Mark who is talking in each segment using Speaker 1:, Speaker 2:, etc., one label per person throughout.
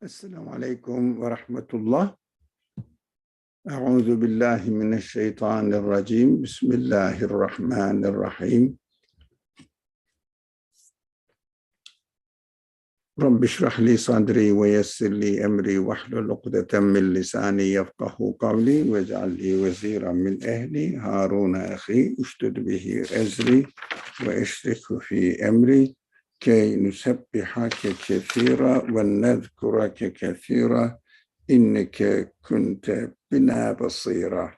Speaker 1: السلام عليكم ورحمة الله. أعوذ بالله من الشيطان الرجيم. بسم الله الرحمن الرحيم. رب اشرح لي صدري ويسر لي أمري واحلل عقدة من لساني يفقه قولي واجعل لي وزيرا من أهلي هارون أخي اشدد به أزري واشركه في أمري كي نسبحك كثيرا ونذكرك كثيرا إنك كنت بنا بصيرا.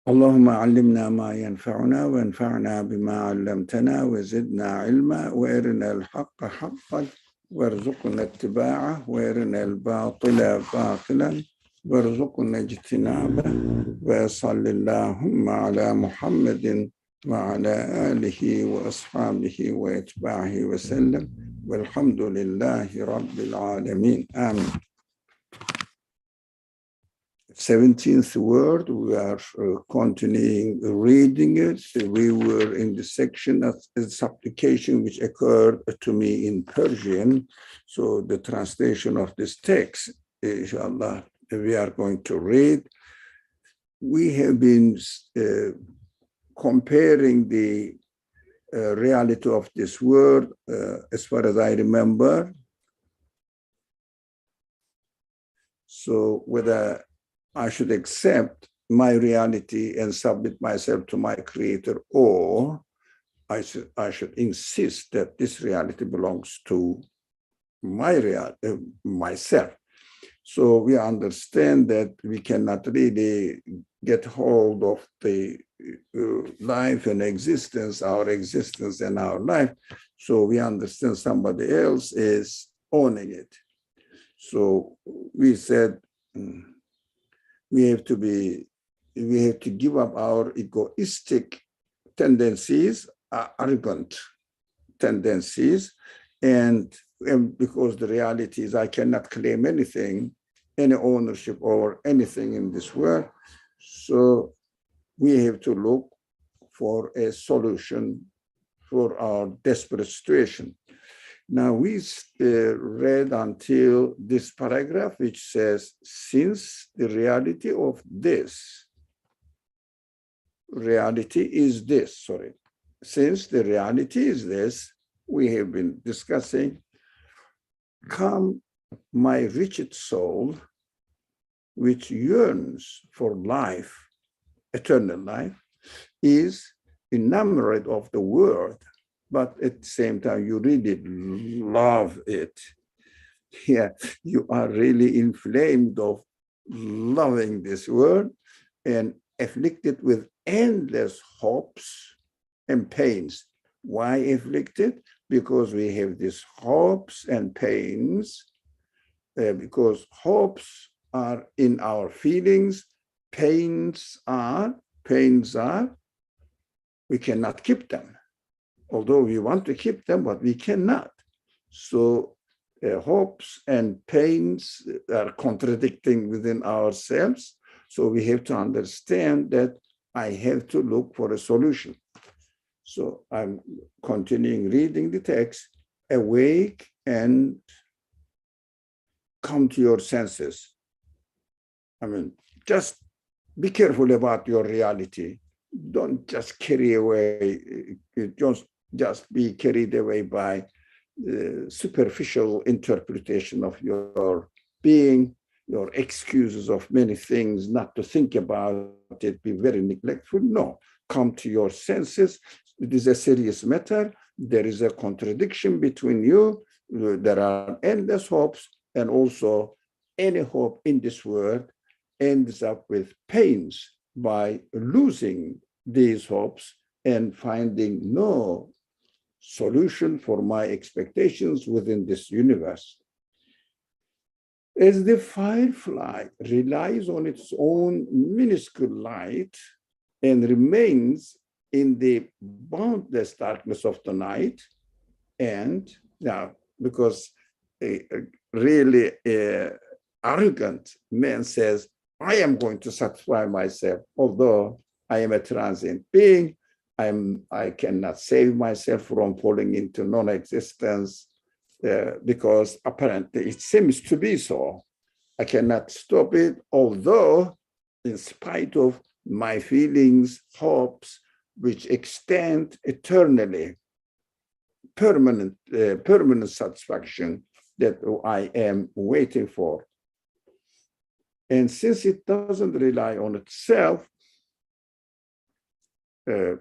Speaker 1: اللهم علمنا ما ينفعنا وانفعنا بما علمتنا وزدنا علما وارنا الحق حقا وارزقنا اتباعه وارنا الباطل باطلا وارزقنا اجتنابه وصل اللهم على محمد وعلى آله وأصحابه وأتباعه وسلم والحمد لله رب العالمين. Amen. 17th word, we are continuing reading it. We were in the section of supplication which occurred to me in Persian. So the translation of this text, inshallah, we are going to read. We have been comparing the reality of this word, as far as I remember. So whether I should accept my reality and submit myself to my creator, or I should insist that this reality belongs to myself. So we understand that we cannot really get hold of the life and existence, our existence and our life. So we understand somebody else is owning it. So we said, we have to give up our egoistic tendencies, arrogant tendencies, and because the reality is I cannot claim anything, any ownership over anything in this world. So we have to look for a solution for our desperate situation. Now we read until this paragraph, which says, since the reality of this, since the reality is this, we have been discussing, come, my wretched soul, which yearns for life, eternal life, is enamored of the world, but at the same time, you really love it. Yeah, you are really inflamed of loving this world and afflicted with endless hopes and pains. Why afflicted? Because we have these hopes and pains, because hopes are in our feelings, pains are, we cannot keep them. Although we want to keep them, but we cannot. So hopes and pains are contradicting within ourselves. So we have to understand that I have to look for a solution. So I'm continuing reading the text. Awake and come to your senses. I mean, just be careful about your reality. Don't just carry away, just be carried away by the superficial interpretation of your being, your excuses of many things, not to think about it, be very neglectful. No, come to your senses. It is a serious matter. There is a contradiction between you. There are endless hopes, and also any hope in this world ends up with pains by losing these hopes and finding no solution for my expectations within this universe. As the firefly relies on its own minuscule light and remains in the boundless darkness of the night, and now, because a really arrogant man says, I am going to satisfy myself, although I am a transient being, I cannot save myself from falling into non-existence because apparently it seems to be so. I cannot stop it, although in spite of my feelings, hopes, which extend eternally, permanent satisfaction that I am waiting for. And since it doesn't rely on itself, the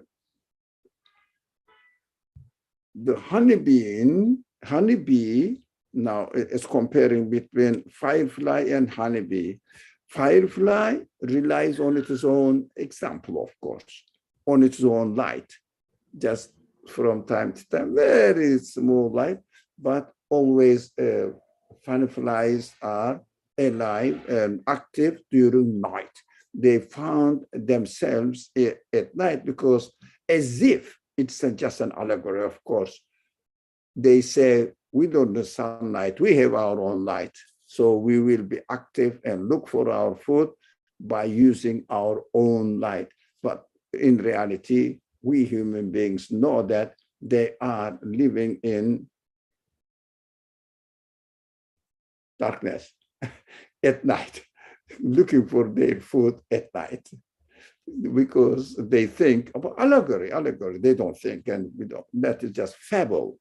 Speaker 1: honeybee now is comparing between firefly and honeybee. Firefly relies on its own example, of course, on its own light, just from time to time, very small light, but always fireflies are alive and active during night. They found themselves at night because as if it's just an allegory, of course. They say, we don't need sunlight, we have our own light. So we will be active and look for our food by using our own light. But in reality, we human beings know that they are living in darkness at night, looking for their food at night, because they think about allegory. They don't think, and we don't. That is just fable,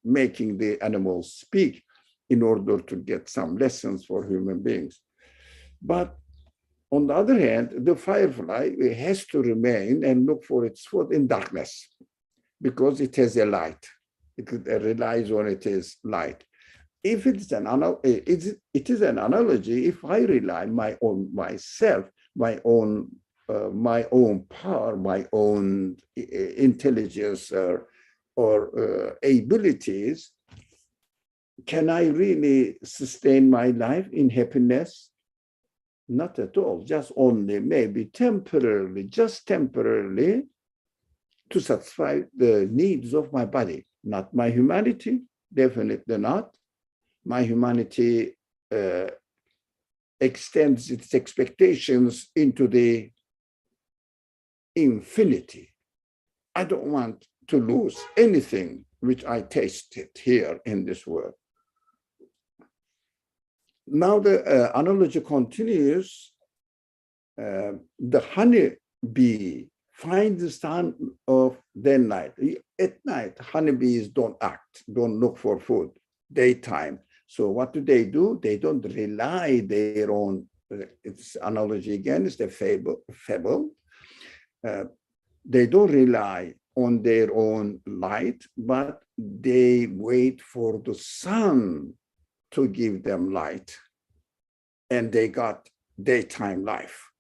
Speaker 1: making the animals speak in order to get some lessons for human beings. But on the other hand, the firefly has to remain and look for its food in darkness because it has a light. It relies on its light. If it is an analogy, if I rely on myself, my own power, my own intelligence or abilities, can I really sustain my life in happiness? Not at all, just only maybe temporarily, just temporarily to satisfy the needs of my body, not my humanity, definitely not. My humanity extends its expectations into the infinity. I don't want to lose anything which I tasted here in this world. Now the analogy continues. The honeybee finds the sun of their night. At night, honeybees don't act, don't look for food, daytime. So what do? They don't rely their own, it's analogy again, it's the fable. They don't rely on their own light, but they wait for the sun to give them light. And they got daytime life.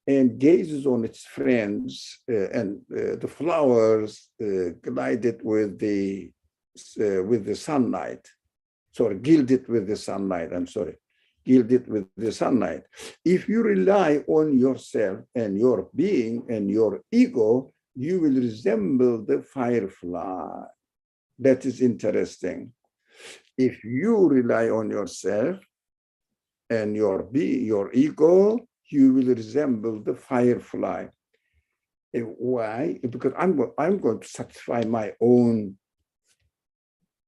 Speaker 1: And gazes on its friends, and the flowers glided with the sunlight. Sorry, gilded with the sunlight. Gilded with the sunlight. If you rely on yourself and your being and your ego, you will resemble the firefly. That is interesting. If you rely on yourself and your ego, you will resemble the firefly. Why? Because I'm going to satisfy my own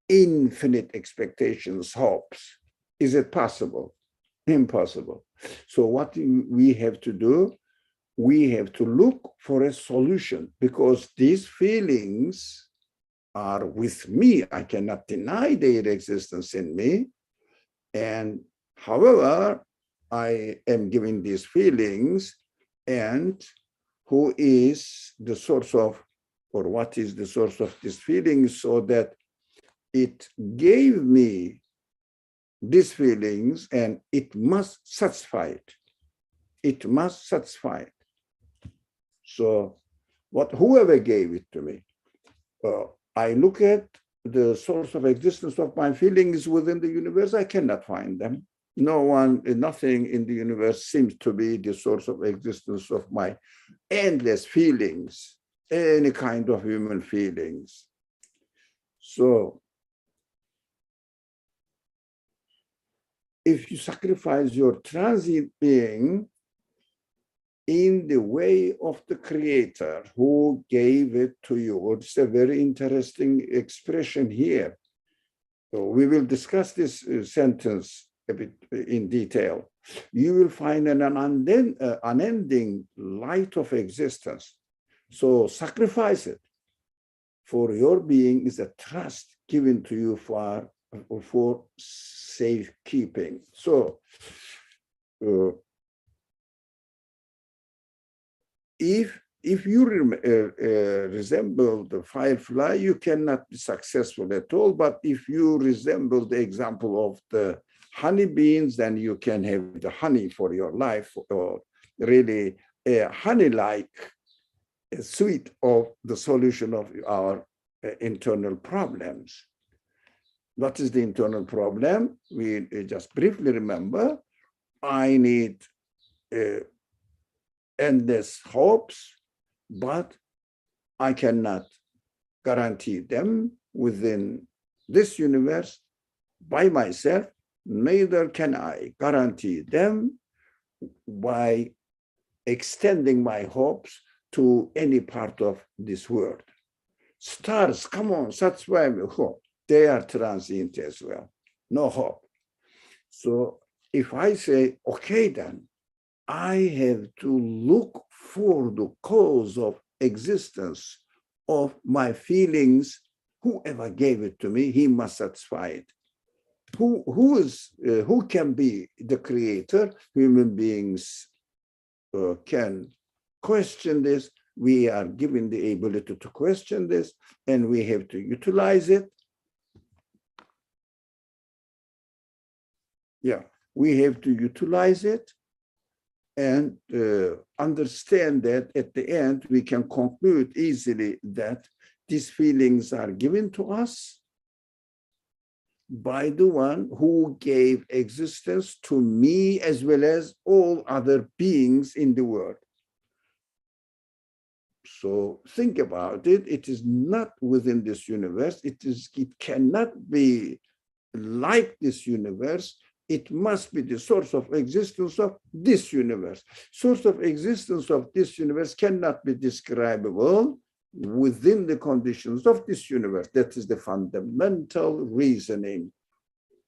Speaker 1: infinite expectations, hopes. Is it possible? Impossible. So what we have to do, we have to look for a solution, because these feelings are with me. I cannot deny their existence in me. And however, I am giving these feelings, and who is the source of, or what is the source of these feelings, so that it gave me these feelings and it must satisfy it. It must satisfy it. So whoever gave it to me, I look at the source of existence of my feelings within the universe, I cannot find them. Nothing in the universe seems to be the source of existence of my endless feelings, any kind of human feelings. So if you sacrifice your transient being in the way of the creator who gave it to you. It's a very interesting expression here. So we will discuss this sentence a bit in detail. You will find an unending light of existence. So sacrifice it. For your being is a trust given to you for safekeeping. So if you resemble the firefly, you cannot be successful at all. But if you resemble the example of the honeybees, then you can have the honey for your life, or really a honey-like sweet of the solution of our internal problems. What is the internal problem? We just briefly remember, I need endless hopes, but I cannot guarantee them within this universe by myself, neither can I guarantee them by extending my hopes to any part of this world. Stars, come on, that's why we hope. They are transient as well, no hope. So if I say, okay, then I have to look for the cause of existence of my feelings. Whoever gave it to me, he must satisfy it. Who can be the creator? Human beings can question this. We are given the ability to question this, and we have to utilize it. Yeah, we have to utilize it and understand that at the end, we can conclude easily that these feelings are given to us by the one who gave existence to me as well as all other beings in the world. So think about it. It is not within this universe. It cannot be like this universe. It must be the source of existence of this universe. Source of existence of this universe cannot be describable within the conditions of this universe. That is the fundamental reasoning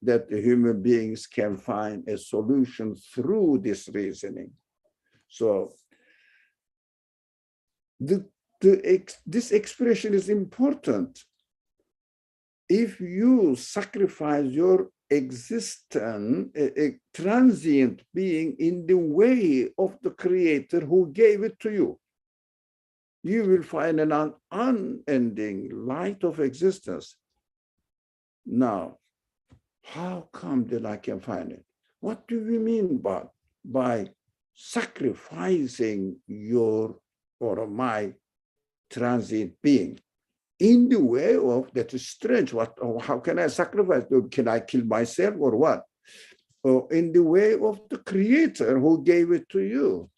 Speaker 1: that the human beings can find a solution through this reasoning. So this expression is important. If you sacrifice your existence, a transient being, in the way of the creator who gave it to you, you will find an unending light of existence. Now, how come that I can find it? What do we mean by sacrificing your or my transient being? In the way of, that is strange, how can I sacrifice? Can I kill myself or what? In the way of the creator who gave it to you.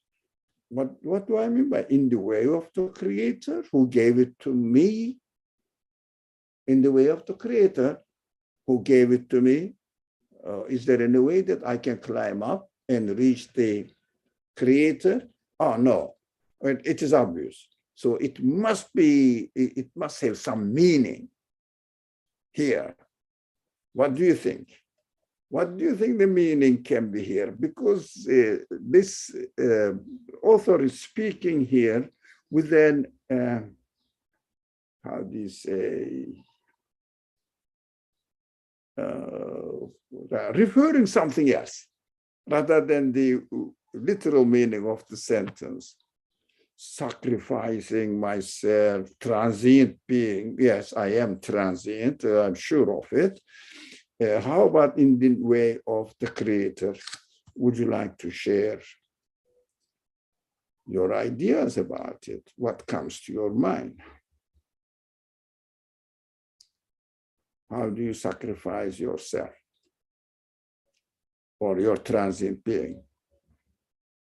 Speaker 1: What do I mean by in the way of the creator who gave it to me? In the way of the creator who gave it to me, is there any way that I can climb up and reach the creator? Oh, no, it is obvious. So it must have some meaning here. What do you think? What do you think the meaning can be here? Because this author is speaking here with an, how do you say, referring something else rather than the literal meaning of the sentence. Sacrificing myself, transient being. Yes, I am transient, I'm sure of it. How about in the way of the creator? Would you like to share your ideas about it? What comes to your mind? How do you sacrifice yourself or your transient being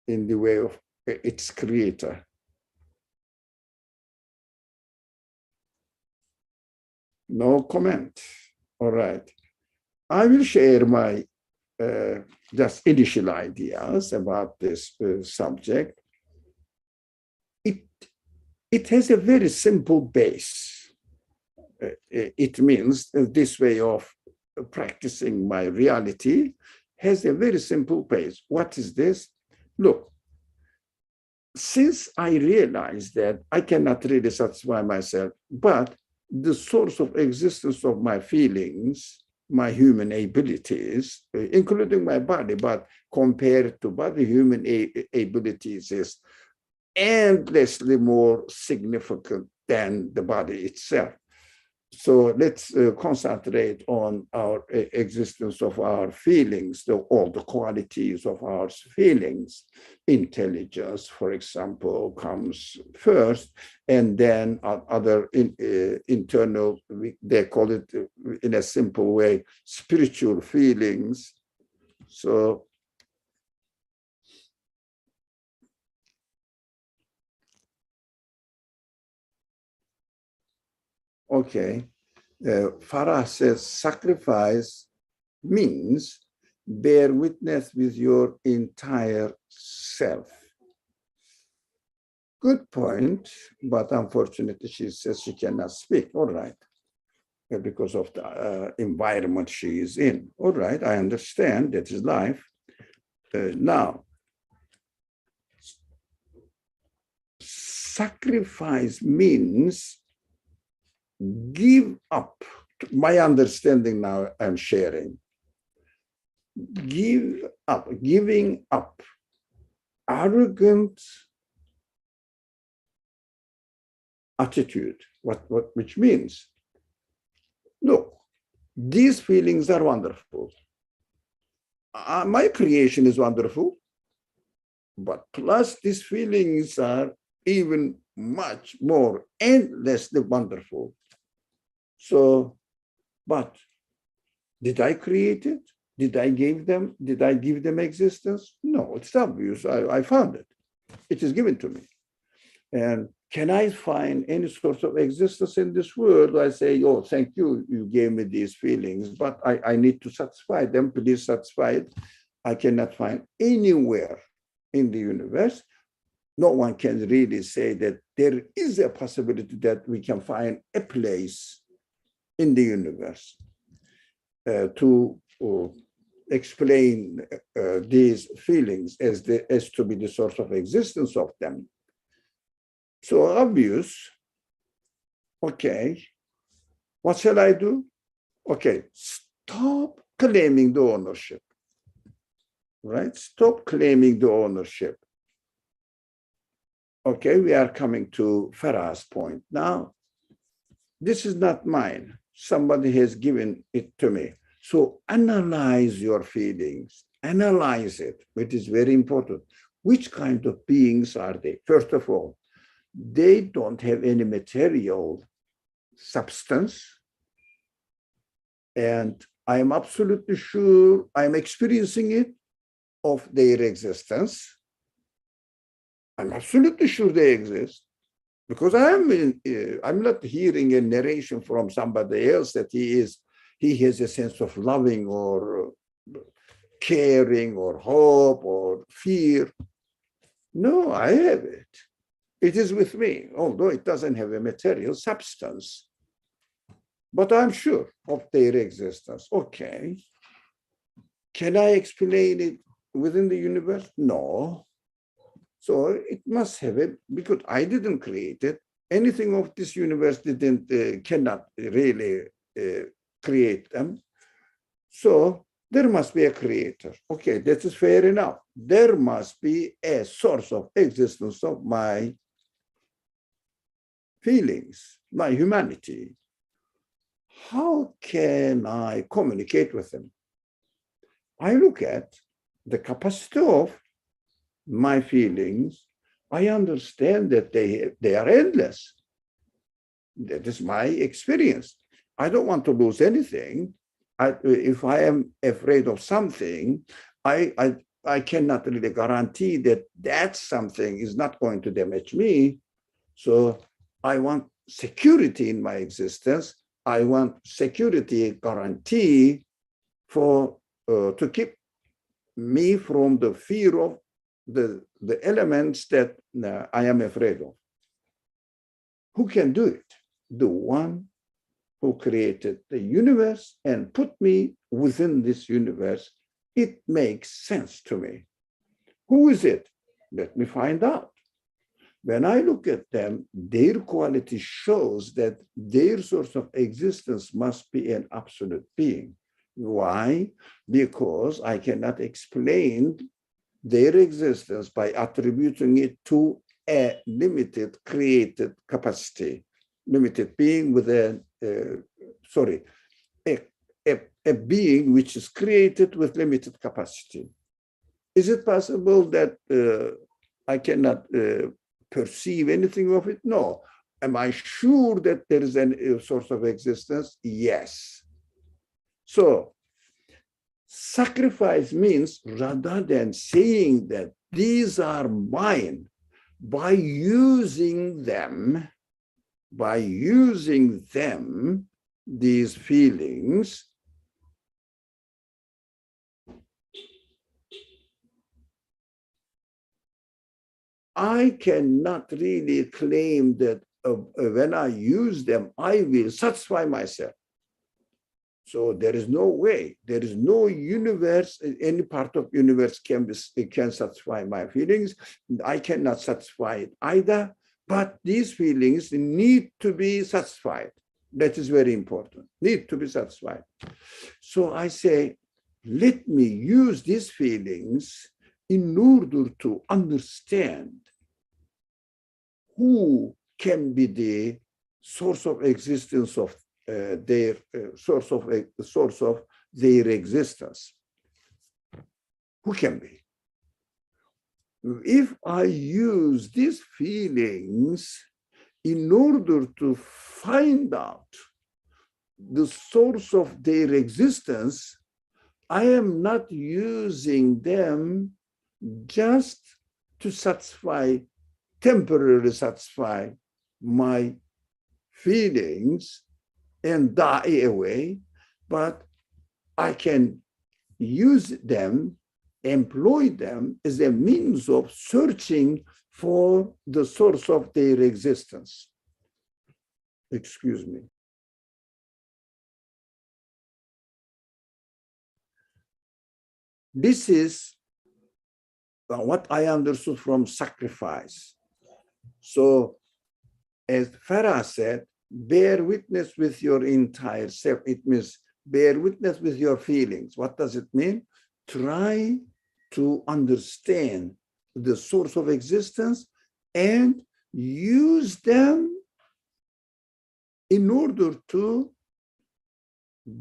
Speaker 1: in the way of its creator? No comment. All right. I will share my just initial ideas about this subject. it has a very simple base. It means this way of practicing my reality has a very simple base. What is this? Look, since I realize that I cannot really satisfy myself, but the source of existence of my feelings, my human abilities, including my body, but compared to body, human abilities is endlessly more significant than the body itself. So let's concentrate on our existence of our feelings, all the qualities of our feelings. Intelligence, for example, comes first, and then other internal, they call it in a simple way, spiritual feelings. So okay. Farah says sacrifice means bear witness with your entire self. Good point, but unfortunately she says she cannot speak. All right, because of the environment she is in. All right, I understand, that is life. Now, sacrifice means give up. My understanding now I'm sharing. Give up, giving up arrogant attitude, which means, look, these feelings are wonderful. My creation is wonderful, but plus these feelings are even much more endlessly wonderful. So, but did I create it? Did I give them existence? No, it's obvious. I found it. It is given to me. And can I find any sort of existence in this world? I say, oh, thank you, you gave me these feelings, but I need to satisfy them. Please satisfy it. I cannot find anywhere in the universe. No one can really say that there is a possibility that we can find a place in the universe to explain these feelings as to be the source of existence of them. So obvious, okay, what shall I do? Okay, stop claiming the ownership, right? Stop claiming the ownership. Okay, we are coming to Farah's point. Now, this is not mine. Somebody has given it to me. So analyze your feelings, analyze it, which is very important. Which kind of beings are they? First of all, they don't have any material substance. And I am absolutely sure I'm experiencing it of their existence. I'm absolutely sure they exist because I'm not hearing a narration from somebody else that he has a sense of loving or caring or hope or fear. No, I have it. It is with me, although it doesn't have a material substance. But I'm sure of their existence. Okay. Can I explain it within the universe? No. So it must have it because I didn't create it. Anything of this universe cannot really create them. So there must be a creator. Okay, that is fair enough. There must be a source of existence of my feelings, my humanity. How can I communicate with them? I look at the capacity of my feelings. I understand that they are endless. That is my experience. I don't want to lose anything. If I am afraid of something, I cannot really guarantee that something is not going to damage me. So I want security in my existence. I want security guarantee to keep me from the fear of the elements that I am afraid of. Who can do it? The one who created the universe and put me within this universe. It makes sense to me. Who is it? Let me find out. When I look at them, their quality shows that their source of existence must be an absolute being. Why? Because I cannot explain their existence by attributing it to a limited created capacity, limited being with a being which is created with limited capacity. Is it possible that I cannot perceive anything of it? No. Am I sure that there is a source of existence? Yes. So sacrifice means, rather than saying that these are mine, by using them, these feelings, I cannot really claim that when I use them, I will satisfy myself. So there is no way, there is no universe, any part of universe can satisfy my feelings. I cannot satisfy it either, but these feelings need to be satisfied. That is very important, need to be satisfied. So I say, let me use these feelings in order to understand who can be the source of existence of their source of their existence. Who can be? If I use these feelings in order to find out the source of their existence, I am not using them just to temporarily satisfy my feelings and die away, but I can use them, employ them as a means of searching for the source of their existence. Excuse me. This is what I understood from sacrifice. So, as Farah said, bear witness with your entire self. It means bear witness with your feelings. What does it mean? Try to understand the source of existence and use them in order to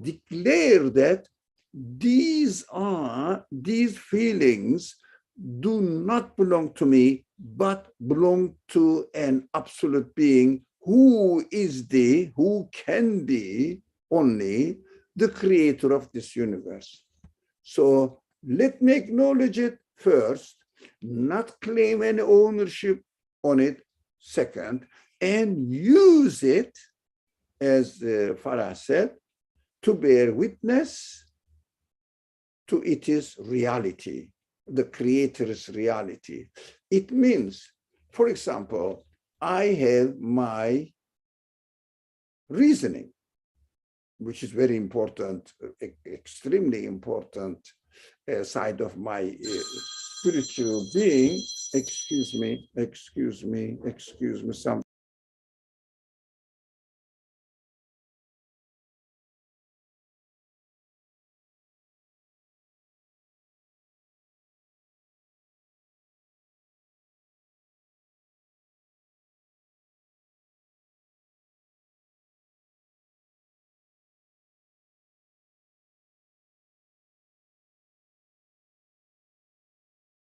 Speaker 1: declare that these feelings do not belong to me, but belong to an absolute being who can be only the creator of this universe. So let me acknowledge it first, not claim any ownership on it second, and use it, as Farah said, to bear witness to its reality, the creator's reality. It means, for example, I have my reasoning, which is very important, extremely important side of my spiritual being. Excuse me, some.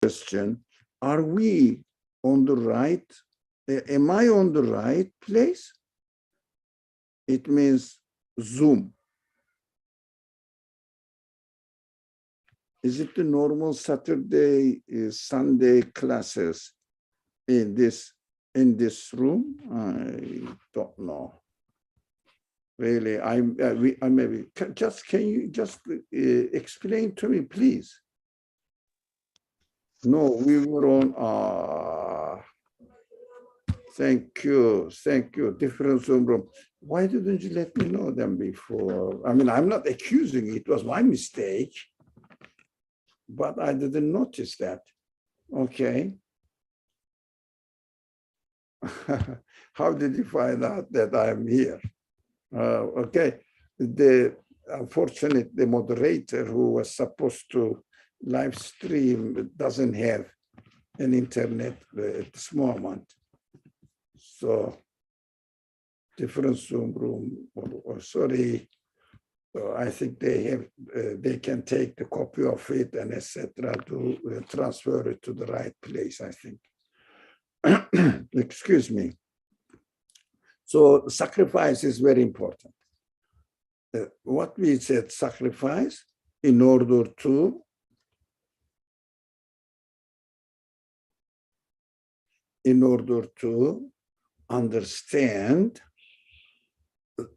Speaker 1: Question, are we on the right? Am I on the right place? It means Zoom. Is it the normal Saturday, Sunday classes in this room? I don't know. Really, I maybe can you just explain to me, please? No, we were on Thank you. Thank you. Different Zoom room. Why didn't you let me know them before? I mean, I'm not accusing you. It was my mistake, but I didn't notice that. Okay. How did you find out that I'm here? Okay. Unfortunately, the moderator who was supposed to live stream doesn't have an internet at this moment. So different Zoom room, or sorry, I think they have, they can take the copy of it and etc. to transfer it to the right place, I think. Excuse me. So sacrifice is very important. What we said, sacrifice in order to understand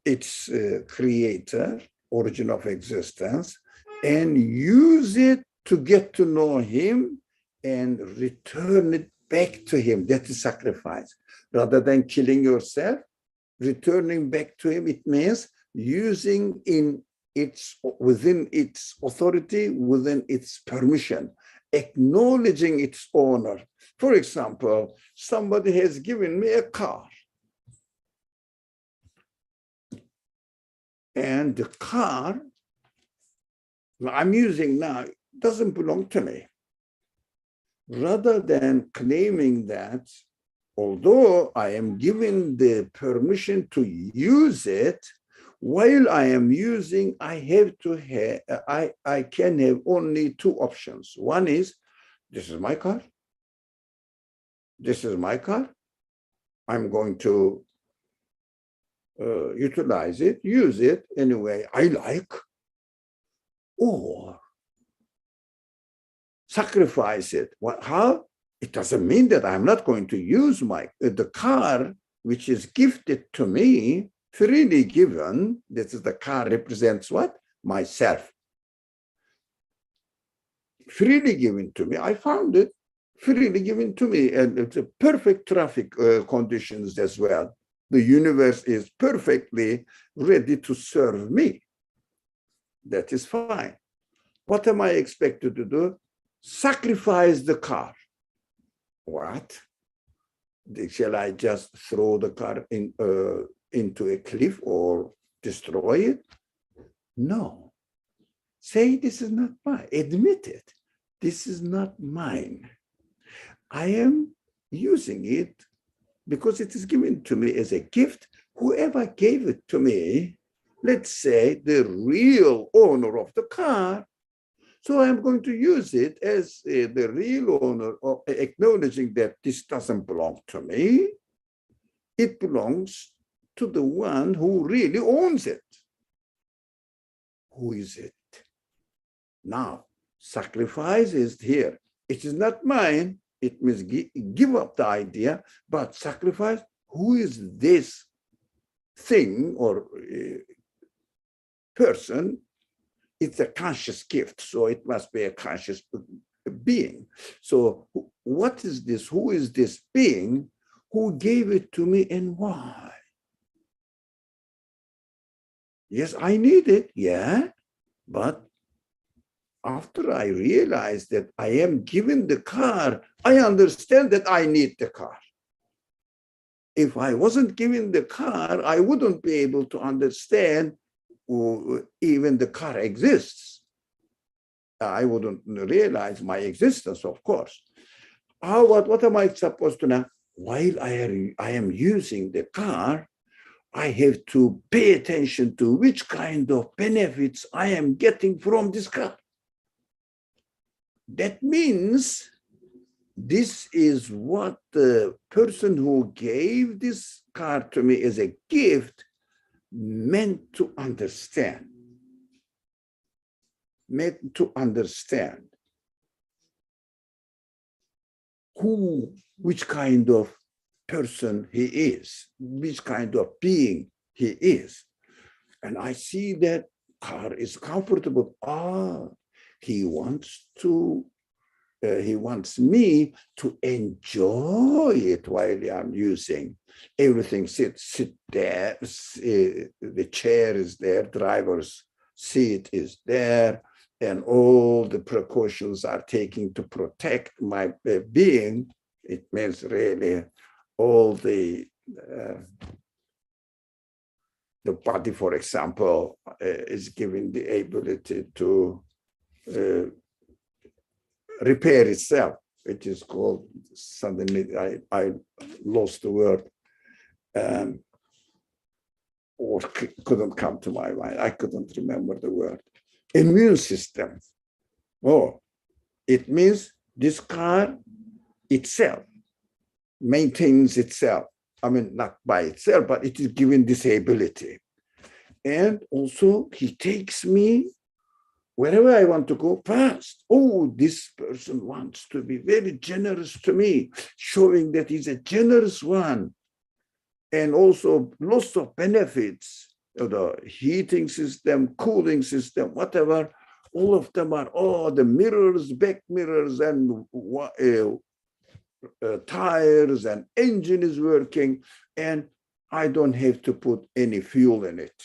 Speaker 1: its creator, origin of existence, and use it to get to know him and return it back to him. That is sacrifice. Rather than killing yourself, returning back to him, it means using within its authority, within its permission, acknowledging its owner. For example, somebody has given me a car. And the car I'm using now doesn't belong to me. Rather than claiming that, although I am given the permission to use it, while I am using, I have to have, I can have only two options. One is, this is my car. This is my car. I'm going to utilize it, use it any way I like, or sacrifice it. How? It doesn't mean that I'm not going to use the car, which is gifted to me, freely given. This is the car represents what? Myself. Freely given to me. I found it freely given to me, and it's a perfect traffic conditions as well. The universe is perfectly ready to serve me. That is fine. What am I expected to do? Sacrifice the car. What? Shall I just throw the car into a cliff or destroy it? No. Say, this is not mine. Admit it. This is not mine. I am using it because it is given to me as a gift. Whoever gave it to me, let's say the real owner of the car, so I'm going to use it as the real owner, of acknowledging that this doesn't belong to me. It belongs to the one who really owns it. Who is it? Now, sacrifice is here. It is not mine. It means give up the idea, but sacrifice, who is this thing or person? It's a conscious gift, so it must be a conscious being. So what is this? Who is this being? Who gave it to me and why? Yes, I need it, yeah, but after I realize that I am given the car, I understand that I need the car. If I wasn't given the car, I wouldn't be able to understand even the car exists. I wouldn't realize my existence, of course. What am I supposed to know? While I am using the car, I have to pay attention to which kind of benefits I am getting from this car. That means this is what the person who gave this car to me as a gift meant to understand. Meant to understand which kind of person he is, which kind of being he is. And I see that car is comfortable. He wants to he wants me to enjoy it while I'm using. Everything sit there, the chair is there, driver's seat is there, and all the precautions are taken to protect my being. It means really all the body, for example, is given the ability to repair itself, which is called, suddenly I lost the word, or couldn't come to my mind. I couldn't remember the word. Immune system. Oh, it means this car itself maintains itself. I mean, not by itself, but it is given this ability. And also he takes me wherever I want to go fast. Oh, this person wants to be very generous to me, showing that he's a generous one. And also lots of benefits, the heating system, cooling system, whatever, all of them are, the mirrors, back mirrors, and tires, and engine is working, and I don't have to put any fuel in it.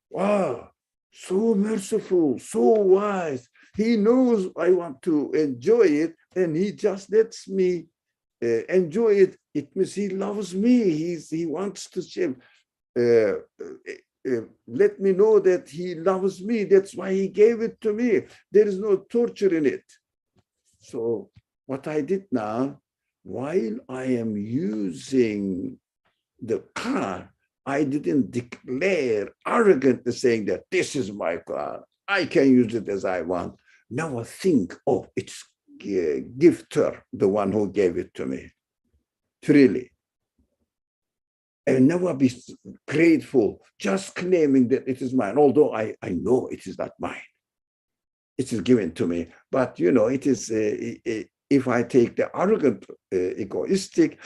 Speaker 1: Wow, so merciful, so wise. He knows I want to enjoy it, and he just lets me enjoy it. It means he loves me. He wants to share. Let me know that he loves me. That's why he gave it to me. There is no torture in it. So what I did now, while I am using the car, I didn't declare arrogantly saying that this is my car, I can use it as I want. Now I think of its gifter, the one who gave it to me, freely. And never be grateful, just claiming that it is mine, although I know it is not mine. It is given to me. But, it is, if I take the arrogant, egoistic,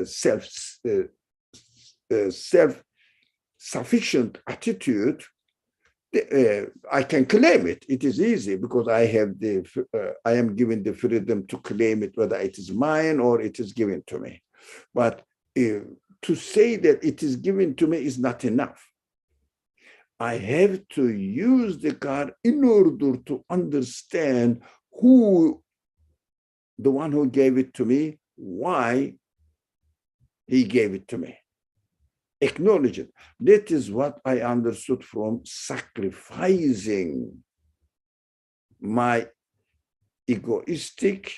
Speaker 1: self-sufficient attitude, I can claim it. It is easy because I am given the freedom to claim it, whether it is mine or it is given to me. But to say that it is given to me is not enough. I have to use the car in order to understand who, the one who gave it to me, why he gave it to me. Acknowledge it. That is what I understood from sacrificing my egoistic,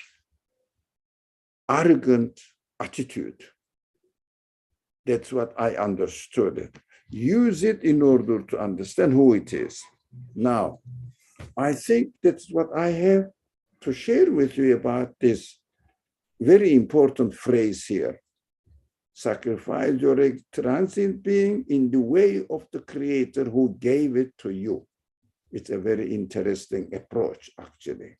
Speaker 1: arrogant attitude. That's what I understood it. Use it in order to understand who it is. Now, I think that's what I have to share with you about this very important phrase here. Sacrifice your transient being in the way of the Creator who gave it to you. It's a very interesting approach, actually.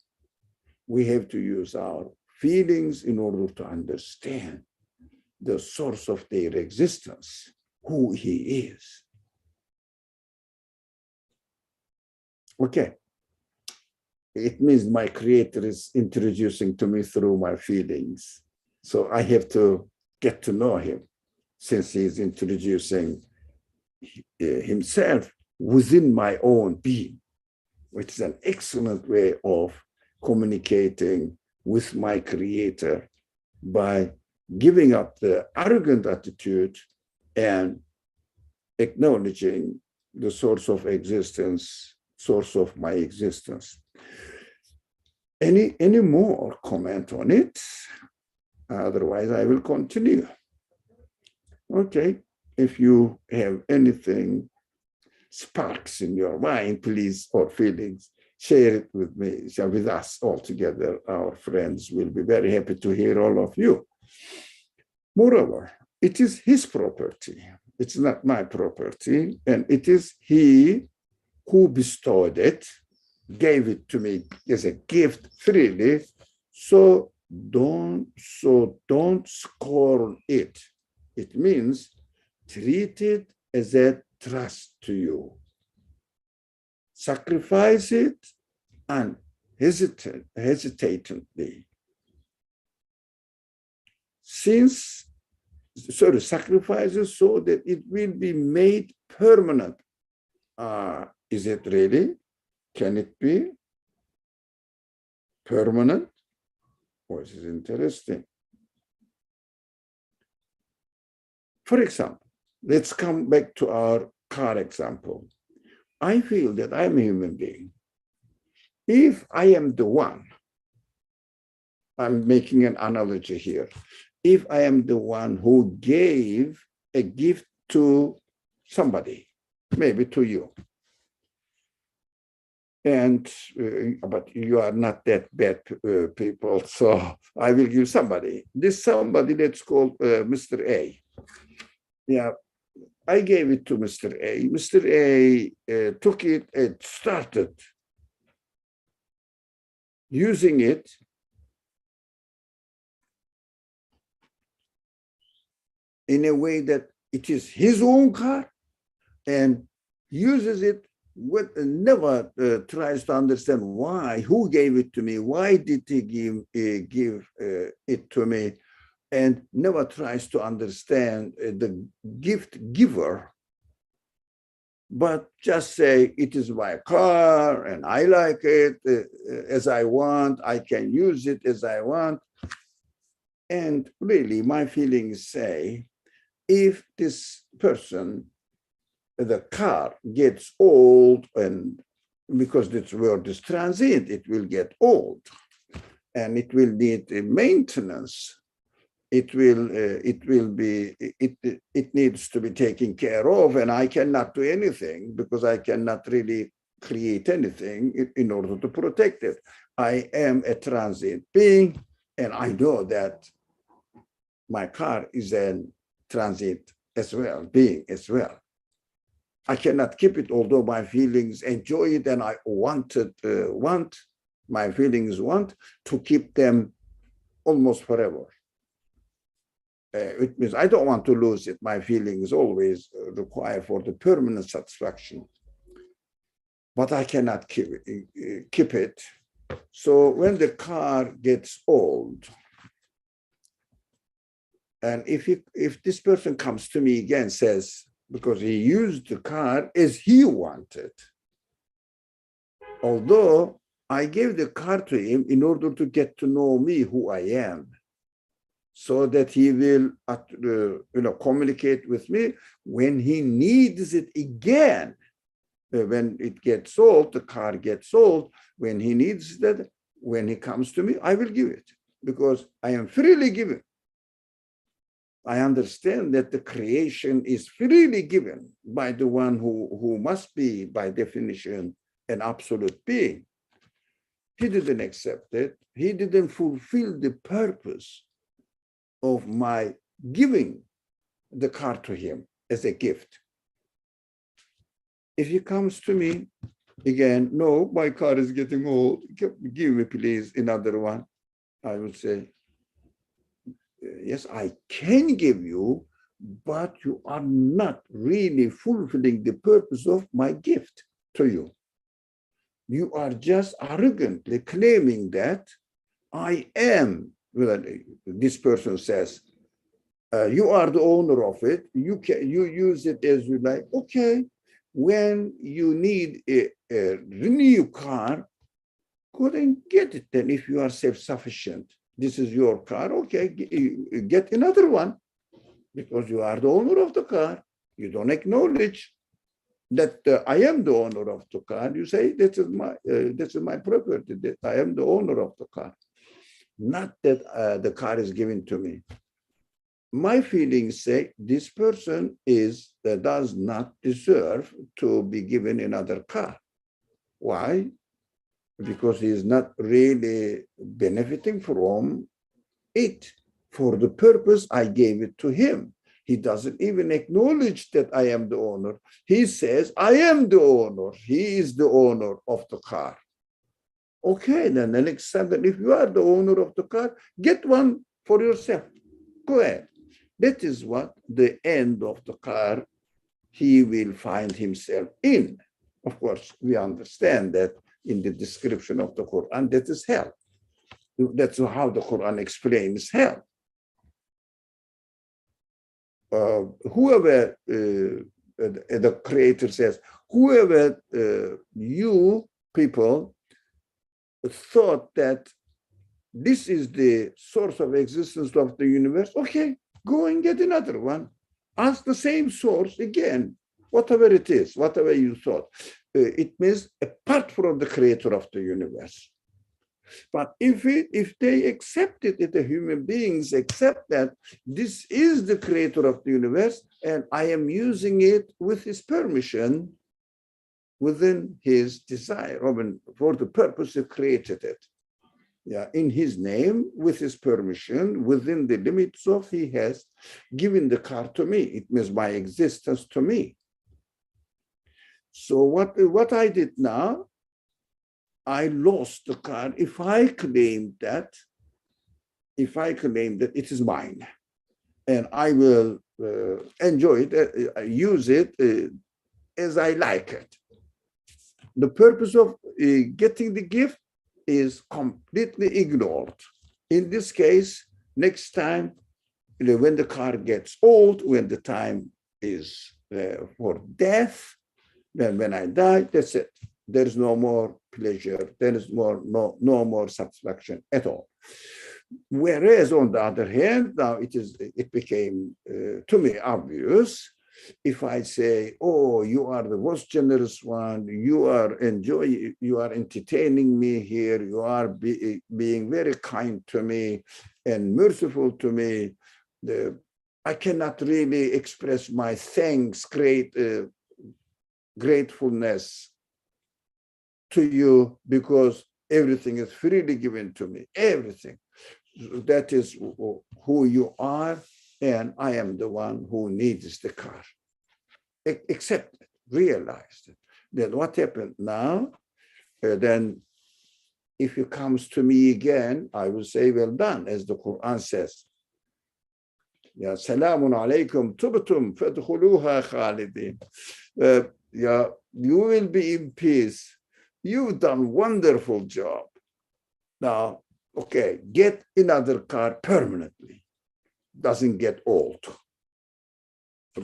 Speaker 1: We have to use our feelings in order to understand the source of their existence, who he is. Okay. It means my Creator is introducing to me through my feelings. So I have to get to know him, since he's introducing himself within my own being, which is an excellent way of communicating with my Creator by giving up the arrogant attitude and acknowledging the source of existence, source of my existence. Any more comment on it? Otherwise, I will continue. Okay, if you have anything sparks in your mind, please, or feelings, share it with me, share with us all together. Our friends will be very happy to hear all of you. Moreover, it is his property. It's not my property, and it is he who bestowed it, gave it to me as a gift freely. So don't scorn it. It means treat it as a trust to you. Sacrifice it hesitantly. Sacrifices so that it will be made permanent. Is it really? Can it be permanent? Oh, this is interesting. For example, let's come back to our car example. I feel that I'm a human being. If I am the one, I'm making an analogy here. If I am the one who gave a gift to somebody, maybe to you, and but you are not that bad people, so I will give somebody. This somebody, let's call Mr. A. Yeah, I gave it to Mr. A. Mr. A took it and started using it in a way that it is his own car and uses it with never tries to understand why, who gave it to me, why did he give it to me, and never tries to understand the gift giver, but just say, it is my car and I like it as I want, I can use it as I want. And really, my feelings say, if this person, the car gets old, and because this world is transient, it will get old and it will need maintenance. It needs to be taken care of, and I cannot do anything because I cannot really create anything in order to protect it. I am a transient being, and I know that my car is a transient as well, being as well. I cannot keep it, although my feelings enjoy it and I my feelings want to keep them almost forever. It means I don't want to lose it. My feelings always require for the permanent satisfaction, but I cannot keep it. So when the car gets old, and if this person comes to me again, says, because he used the car as he wanted, although I gave the car to him in order to get to know me, who I am, so that he will communicate with me when he needs it again. When it gets old, the car gets old, when he needs that, when he comes to me, I will give it because I am freely given. I understand that the creation is freely given by the one who must be, by definition, an absolute being. He didn't accept it. He didn't fulfill the purpose of my giving the car to him as a gift. If he comes to me again, no, my car is getting old, give me please another one, I would say, yes, I can give you, but you are not really fulfilling the purpose of my gift to you. You are just arrogantly claiming that I am, well, this person says, you are the owner of it, you use it as you like. Okay, when you need a new car, go and get it then if you are self-sufficient. This is your car, okay, get another one because you are the owner of the car. You don't acknowledge that I am the owner of the car. You say, this is my property, that I am the owner of the car. Not that the car is given to me. My feelings say this person does not deserve to be given another car. Why? Because he is not really benefiting from it for the purpose I gave it to him. He doesn't even acknowledge that I am the owner. He says, I am the owner. He is the owner of the car. Okay, then Alexander, if you are the owner of the car, get one for yourself. Go ahead. That is what the end of the car he will find himself in. Of course, we understand that in the description of the Quran, that is hell. That's how the Quran explains hell. Whoever, the Creator says, whoever you people thought that this is the source of existence of the universe, okay, go and get another one. Ask the same source again, whatever it is, whatever you thought. It means apart from the Creator of the universe. But if they accept it, if the human beings accept that this is the Creator of the universe, and I am using it with his permission, within his desire, for the purpose he created it. Yeah, in his name, with his permission, within the limits of he has given the car to me. It means my existence to me. So what I did now, I lost the car if I claim that it is mine, and I will enjoy it, use it as I like it. The purpose of getting the gift is completely ignored. In this case, next time, when the car gets old, when the time is for death, then when I die, that's it. There is no more pleasure. There is no more satisfaction at all. Whereas on the other hand, now it became to me obvious. If I say, oh, you are the most generous one, you are entertaining me here, you are being very kind to me and merciful to me, I cannot really express my thanks, gratefulness to you because everything is freely given to me, everything. That is who you are, and I am the one who needs the car. Accept it, realize it. Then what happened now? Then if he comes to me again, I will say, well done, as the Quran says. Ya salamun alaykum tubtum fadkhuluha khalidin. Yeah, you will be in peace. You've done wonderful job. Now, okay, get another car permanently. Doesn't get old.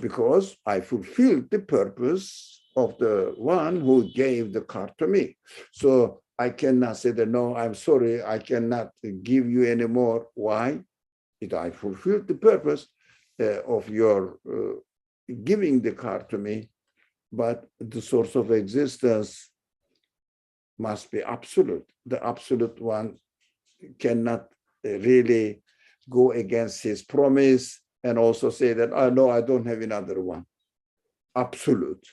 Speaker 1: Because I fulfilled the purpose of the one who gave the car to me. So I cannot say that, no, I'm sorry, I cannot give you any more. Why? I fulfilled the purpose of your giving the car to me, but the source of existence must be absolute. The absolute one cannot really go against his promise and also say that, oh, no, I don't have another one. Absolute.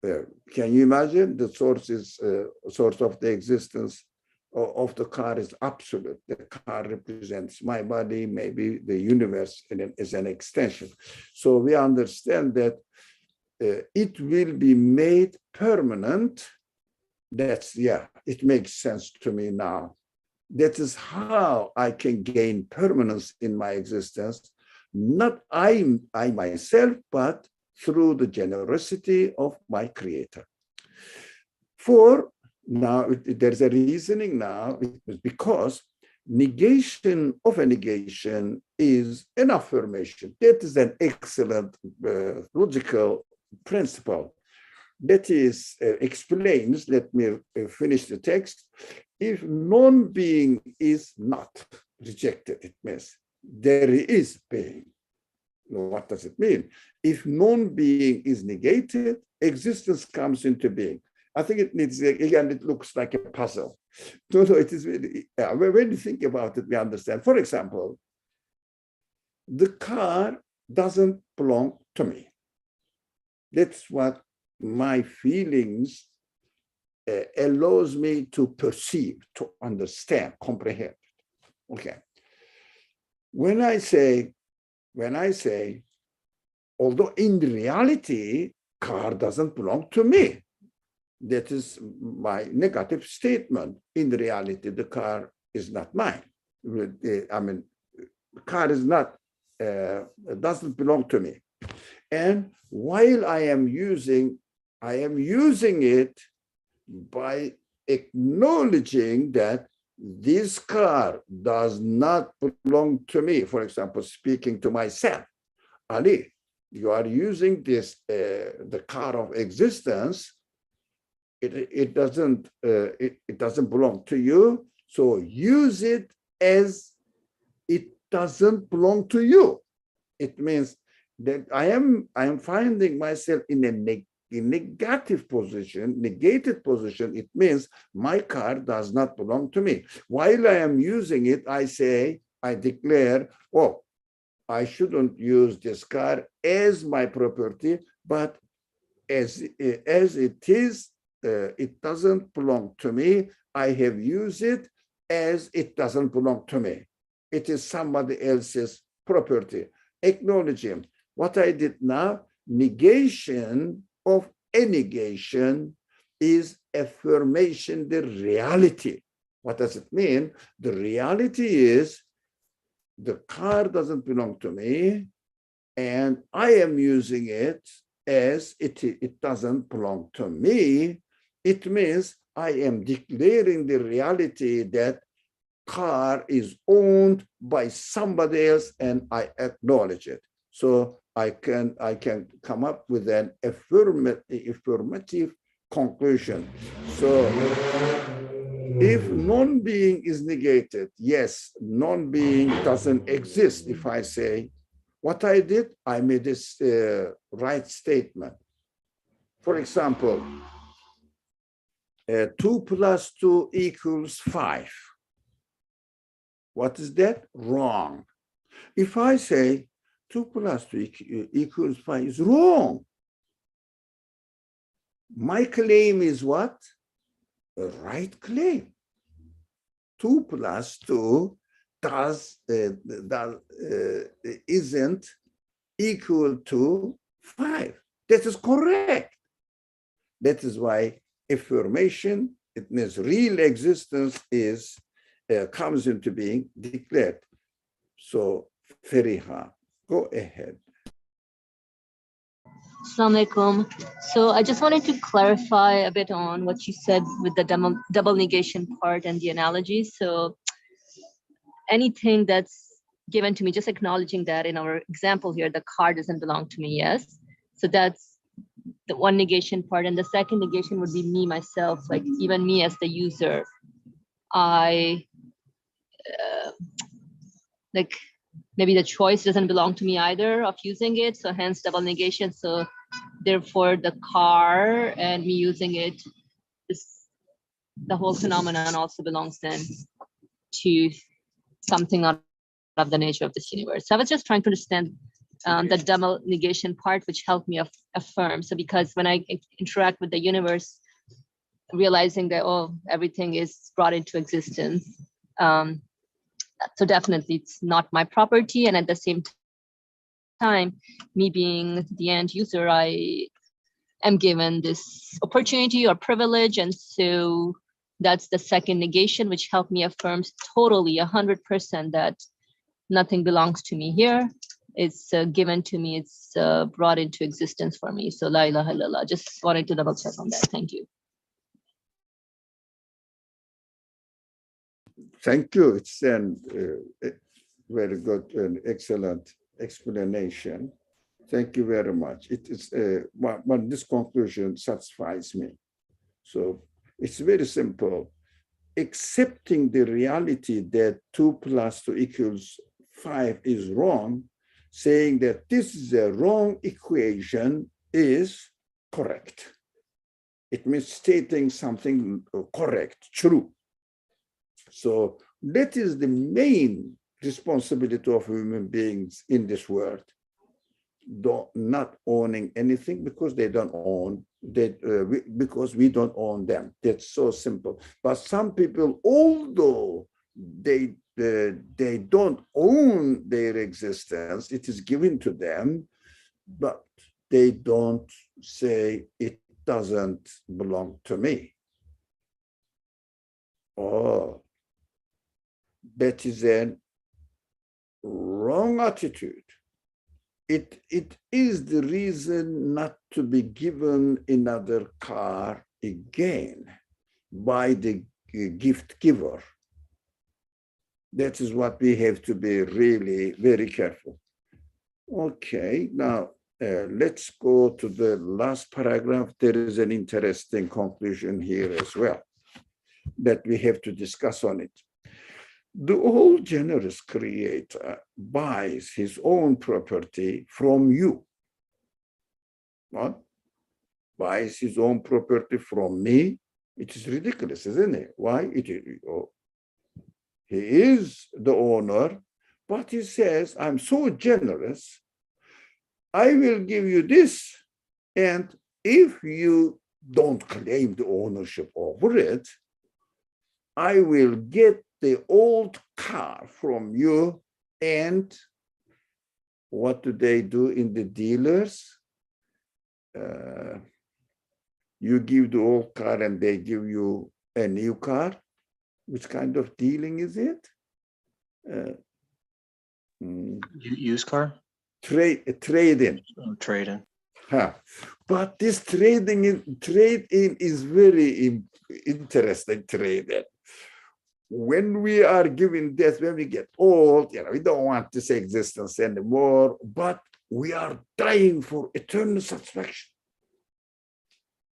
Speaker 1: Can you imagine? The source of the existence of the car is absolute. The car represents my body, maybe the universe is an extension. So we understand that it will be made permanent. It makes sense to me now. That is how I can gain permanence in my existence, not I myself, but through the generosity of my Creator. For now, there's a reasoning now, because negation of a negation is an affirmation. That is an excellent logical principle. That is explains, let me finish the text. If non-being is not rejected, it means there is being. What does it mean? If non-being is negated, existence comes into being. I think it needs, again, it looks like a puzzle. No, it is really, when you think about it, we understand. For example, the car doesn't belong to me. That's what my feelings allows me to perceive, to understand, comprehend. Okay. When I say, although in reality, car doesn't belong to me. That is my negative statement. In reality, the car is not mine. I mean, the car is not, doesn't belong to me. And while I am using it by acknowledging that this car does not belong to me. For example, speaking to myself, Ali, you are using this, the car of existence. It doesn't belong to you. So use it as it doesn't belong to you. It means that I am finding myself in a negative position, negated position. It means my car does not belong to me. While I am using it, I declare, oh, I shouldn't use this car as my property, but as it is, it doesn't belong to me. I have used it as it doesn't belong to me. It is somebody else's property. Acknowledge him. What I did now, negation of a negation is affirmation, the reality. What does it mean? The reality is the car doesn't belong to me, and I am using it as it doesn't belong to me. It means I am declaring the reality that car is owned by somebody else, and I acknowledge it. So I can come up with an affirmative conclusion. So if non-being is negated, yes, non-being doesn't exist. If I say, what I did, I made this right statement. For example, 2 + 2 = 5. What is that? Wrong. If I say 2 + 2 = 5 is wrong, my claim is what? A right claim. 2 + 2 isn't equal to 5. That is correct. That is why affirmation, it means real existence is comes into being declared. So Feriha, go ahead.
Speaker 2: Assalamu alaikum. So I just wanted to clarify a bit on what you said with the double negation part and the analogy. So anything that's given to me, just acknowledging that in our example here, the car doesn't belong to me, yes. So that's the one negation part. And the second negation would be me, myself, like even me as the user. I, like, maybe the choice doesn't belong to me either of using it. So hence double negation. So therefore the car and me using it, the whole phenomenon also belongs then to something out of the nature of this universe. So I was just trying to understand the double negation part, which helped me affirm. So because when I interact with the universe, realizing that, oh, everything is brought into existence. So definitely it's not my property. And at the same time, me being the end user, I am given this opportunity or privilege. And so that's the second negation, which helped me affirm totally 100% that nothing belongs to me here. It's given to me, it's brought into existence for me. So la ilaha illallah. Just wanted to double check on that. Thank you.
Speaker 1: Thank you. It's a very good and excellent explanation. Thank you very much. It is this conclusion satisfies me. So it's very simple. Accepting the reality that 2 + 2 = 5 is wrong, saying that this is a wrong equation is correct. It means stating something correct, true. So that is the main responsibility of human beings in this world. Not owning anything because they don't own, because we don't own them. That's so simple. But some people, although they don't own their existence, it is given to them, but they don't say it doesn't belong to me. Oh, that is a wrong attitude. It is the reason not to be given another car again. by the gift giver. That is what we have to be really very careful. Okay, now let's go to the last paragraph. There is an interesting conclusion here as well that we have to discuss on it. The all generous creator buys his own property from you. What? Buys his own property from me? It is ridiculous, isn't it? Why? He is the owner, but he says, I'm so generous, I will give you this, and if you don't claim the ownership over it, I will get the old car from you. And what do they do in the dealers? You give the old car and they give you a new car. Which kind of dealing is it?
Speaker 3: Used car?
Speaker 1: Trade-in.
Speaker 3: Oh, trade-in.
Speaker 1: Huh. But this trade-in is very interesting trade-in. When we are given death, when we get old, we don't want this existence anymore, but we are dying for eternal satisfaction.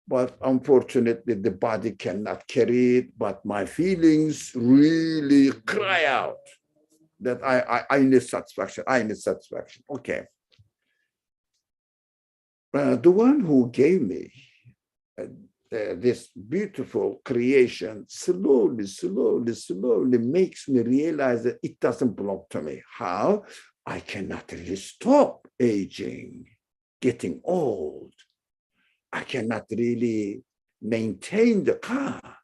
Speaker 1: But unfortunately, the body cannot carry it, but my feelings really cry out that I need satisfaction, I need satisfaction. Okay. The one who gave me this beautiful creation slowly makes me realize that it doesn't belong to me. How? I cannot really stop aging, getting old. I cannot really maintain the car,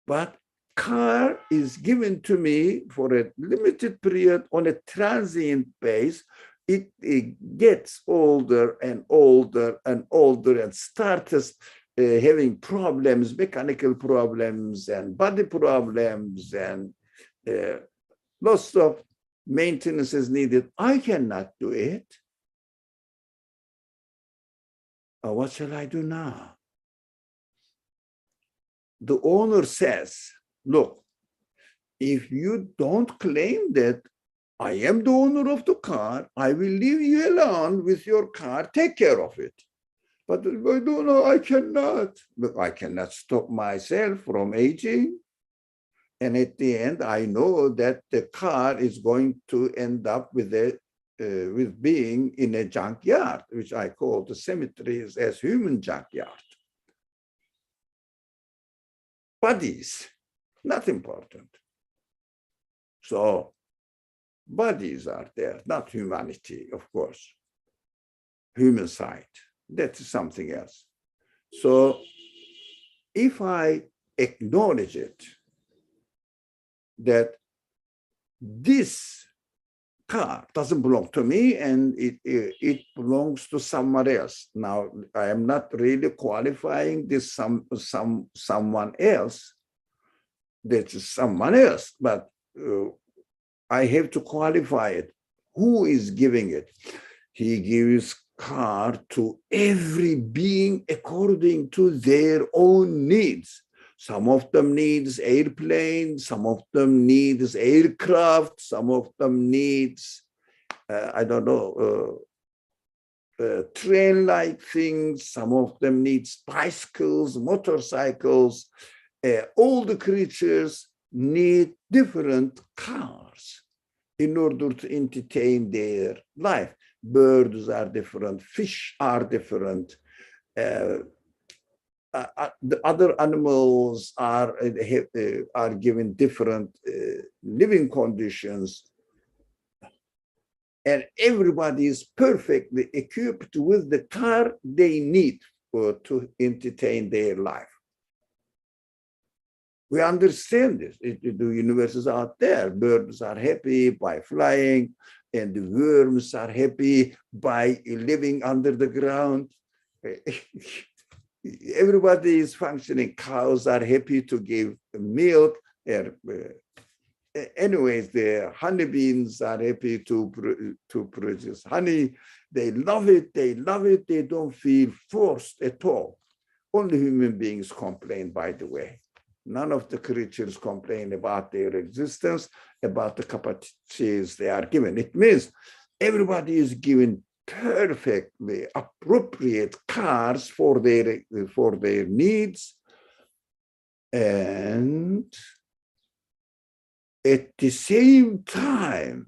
Speaker 1: but car is given to me for a limited period on a transient base. It gets older and older and older and starts having problems, mechanical problems and body problems, and lots of maintenance is needed. I cannot do it. What shall I do now? The owner says, look, if you don't claim that I am the owner of the car, I will leave you alone with your car, take care of it. But I don't know, I cannot. But I cannot stop myself from aging. And at the end, I know that the car is going to end up with being in a junkyard, which I call the cemeteries as human junkyard. Bodies, not important. So bodies are there, not humanity, of course. Human side, that is something else. So if I acknowledge it, that this car doesn't belong to me and it belongs to someone else. Now, I am not really qualifying this someone else. That is someone else, but I have to qualify it. Who is giving it? He gives car to every being according to their own needs. Some of them needs airplanes, some of them needs aircraft, some of them needs, train-like things, some of them needs bicycles, motorcycles. All the creatures need different cars in order to entertain their life. Birds are different, fish are different. The other animals are given different living conditions, and everybody is perfectly equipped with the car they need to entertain their life. We understand this. The universe is out there. Birds are happy by flying, and the worms are happy by living under the ground. Everybody is functioning. Cows are happy to give milk. Anyways, the honeybees are happy to produce honey. They love it. They love it. They don't feel forced at all. Only human beings complain, by the way. None of the creatures complain about their existence, about the capacities they are given. It means everybody is given perfectly appropriate cars for their needs, and at the same time,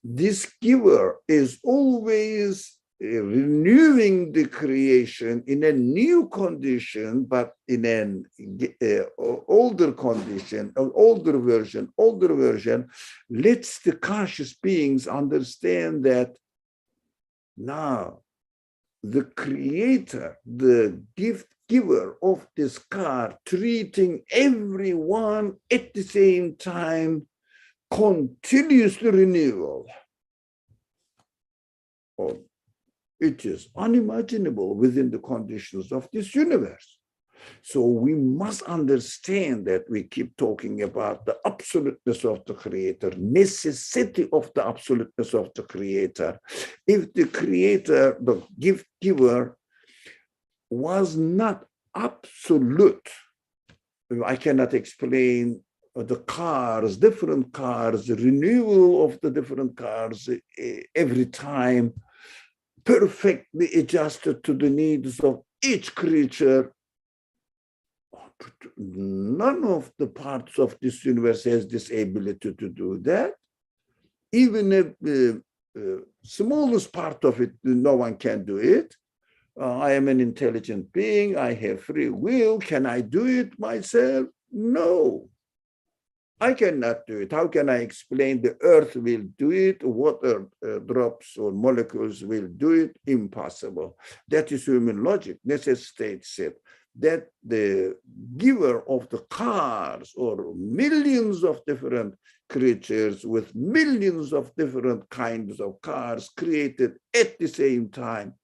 Speaker 1: this giver is always renewing the creation in a new condition, but in an older condition, an older version, lets the conscious beings understand that now the creator, the gift giver of this car, treating everyone at the same time, continuously renewal. Oh, it is unimaginable within the conditions of this universe. So we must understand that we keep talking about the absoluteness of the creator, necessity of the absoluteness of the creator. If the creator, the gift giver, was not absolute, I cannot explain the cars, different cars, the renewal of the different cars every time, perfectly adjusted to the needs of each creature. None of the parts of this universe has this ability to do that. Even if the smallest part of it, no one can do it. I am an intelligent being. I have free will. Can I do it myself? No. I cannot do it. How can I explain the earth will do it, water drops or molecules will do it? Impossible. That is human logic. Necessitates it. That the giver of the cars or millions of different creatures with millions of different kinds of cars created at the same time,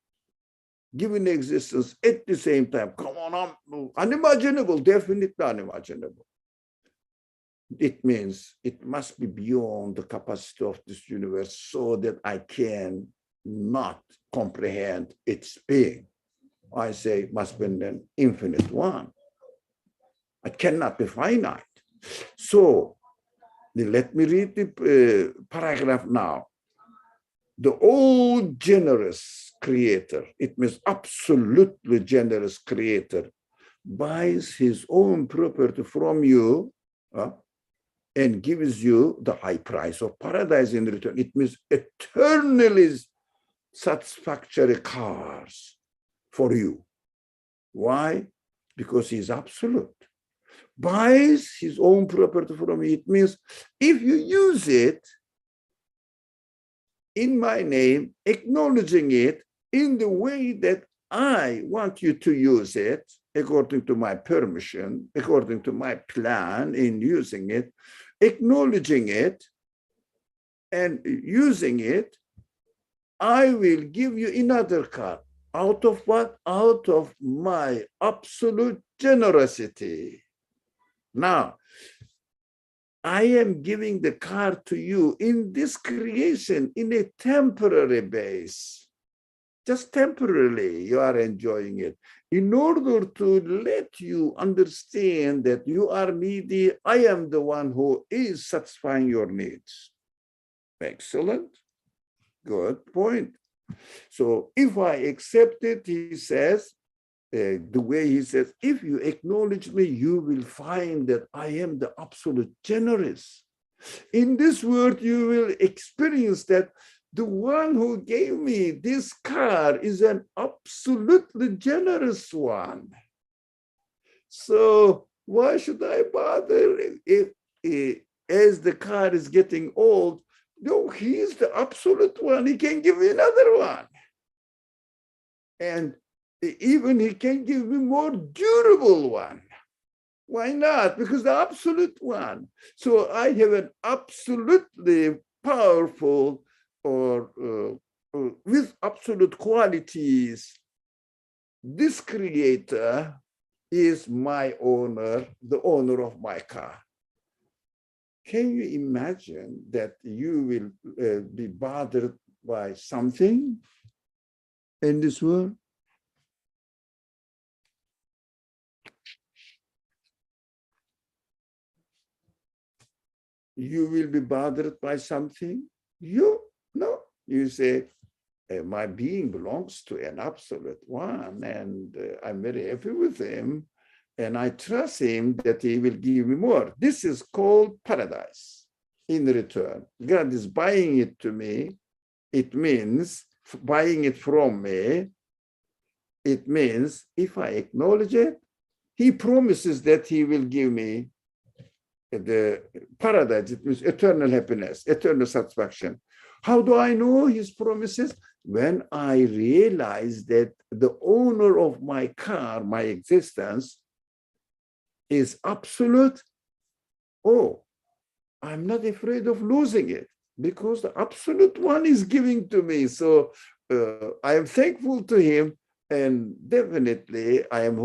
Speaker 1: given existence at the same time. Come on, unimaginable, definitely unimaginable. It means it must be beyond the capacity of this universe so that I can not comprehend its being. I say it must be an infinite one. It cannot be finite. So let me read the paragraph now. The all generous creator, it means absolutely generous creator, buys his own property from you and gives you the high price of paradise in return. It means eternally satisfactory cars for you. Why? Because he's absolute. Buys his own property from you. It means if you use it in my name, acknowledging it in the way that I want you to use it, according to my permission, according to my plan in using it, acknowledging it and using it, I will give you another car. Out of what? Out of my absolute generosity. Now, I am giving the car to you in this creation in a temporary base. Just temporarily, you are enjoying it. In order to let you understand that you are needy, I am the one who is satisfying your needs. Excellent. Good point. So if I accept it, he says, the way he says, if you acknowledge me, you will find that I am the absolute generous. In this world, you will experience that the one who gave me this car is an absolutely generous one. So why should I bother if as the car is getting old? No, he is the absolute one. He can give me another one. And even he can give me more durable one. Why not? Because the absolute one. So I have an absolutely powerful or with absolute qualities. This creator is my owner, the owner of my car. Can you imagine that you will be bothered by something in this world? you will be bothered by something? No. You say, my being belongs to an absolute one, and I'm very happy with him, and I trust him that he will give me more. This is called paradise in return. God is buying it to me. It means buying it from me. It means if I acknowledge it, he promises that he will give me the paradise. It means eternal happiness, eternal satisfaction. How do I know his promises? When I realize that the owner of my car, my existence, is absolute, oh, I'm not afraid of losing it because the absolute one is giving to me. So I am thankful to him, and definitely I am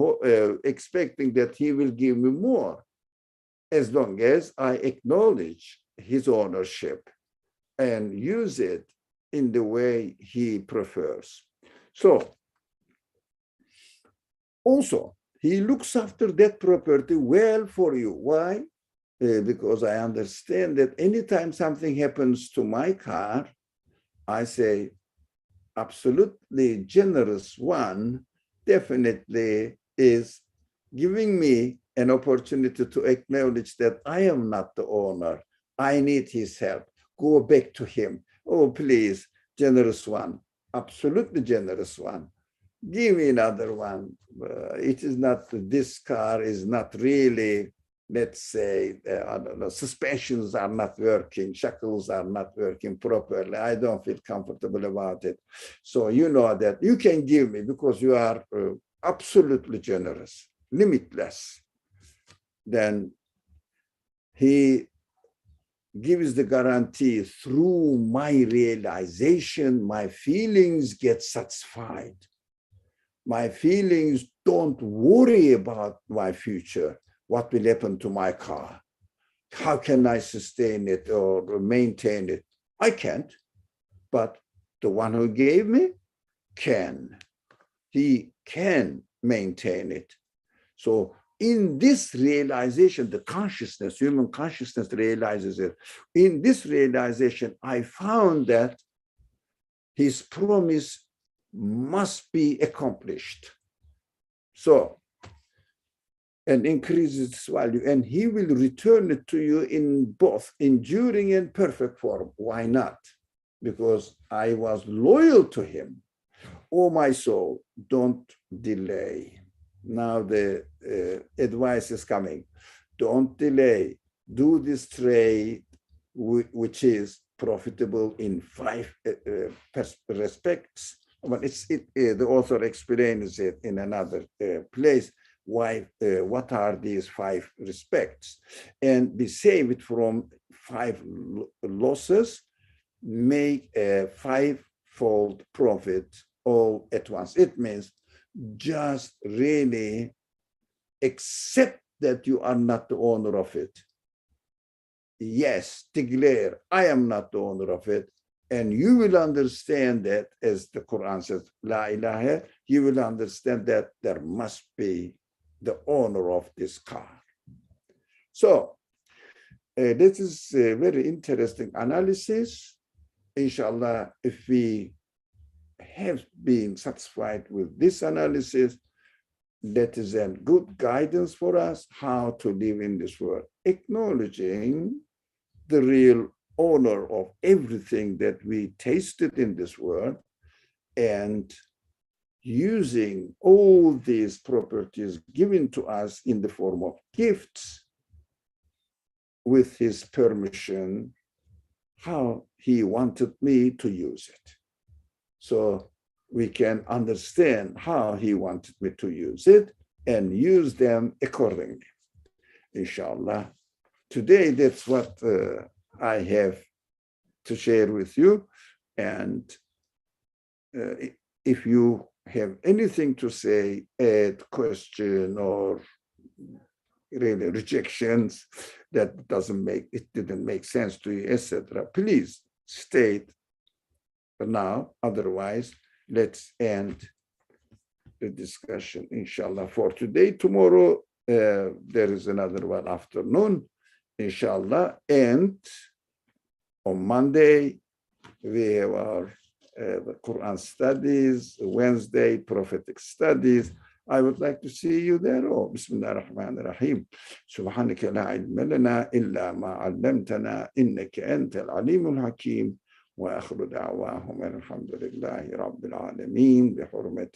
Speaker 1: expecting that he will give me more as long as I acknowledge his ownership and use it in the way he prefers. So also, he looks after that property well for you. Why? Because I understand that anytime something happens to my car, I say, absolutely generous one definitely is giving me an opportunity to acknowledge that I am not the owner. I need his help. Go back to him. Oh, please, generous one, absolutely generous one. Give me another one. It is not, this car is not really, let's say, I don't know, suspensions are not working, shackles are not working properly. I don't feel comfortable about it. So you know that you can give me because you are absolutely generous, limitless. Then he gives the guarantee through my realization, my feelings get satisfied. My feelings don't worry about my future. What will happen to my car? How can I sustain it or maintain it? I can't, but the one who gave me can. He can maintain it. So in this realization, the consciousness, human consciousness realizes it. In this realization, I found that his promise must be accomplished. So, and increases its value, and he will return it to you in both enduring and perfect form. Why not? Because I was loyal to him. Oh, my soul, don't delay. Now the advice is coming. Don't delay. Do this trade, which is profitable in 5 respects. But the author explains it in another place. Why? What are these 5 respects? And be saved from 5 losses. Make a 5-fold profit all at once. It means just really accept that you are not the owner of it. Yes, declare, I am not the owner of it. And you will understand that, as the Quran says, La ilaha, you will understand that there must be the owner of this car. So this is a very interesting analysis. Inshallah, if we have been satisfied with this analysis, that is a good guidance for us how to live in this world, acknowledging the real owner of everything that we tasted in this world and using all these properties given to us in the form of gifts with his permission, how he wanted me to use it. So we can understand how he wanted me to use it and use them accordingly. Inshallah. Today, that's what I have to share with you. And if you have anything to say, add, question, or really rejections that didn't make sense to you, etc., please state now. Otherwise, let's end the discussion, inshallah, for today. Tomorrow, there is another one afternoon, inshallah. And on Monday, we have our the Quran studies, Wednesday, prophetic studies. I would like to see you there. Oh, Bismillah ar-Rahman ar-Rahim. Subhanaka la ilma lana illa ma 'allamtana innaka antal alimul hakim. وآخر دعواهم الحمد لله رب العالمين بحرمة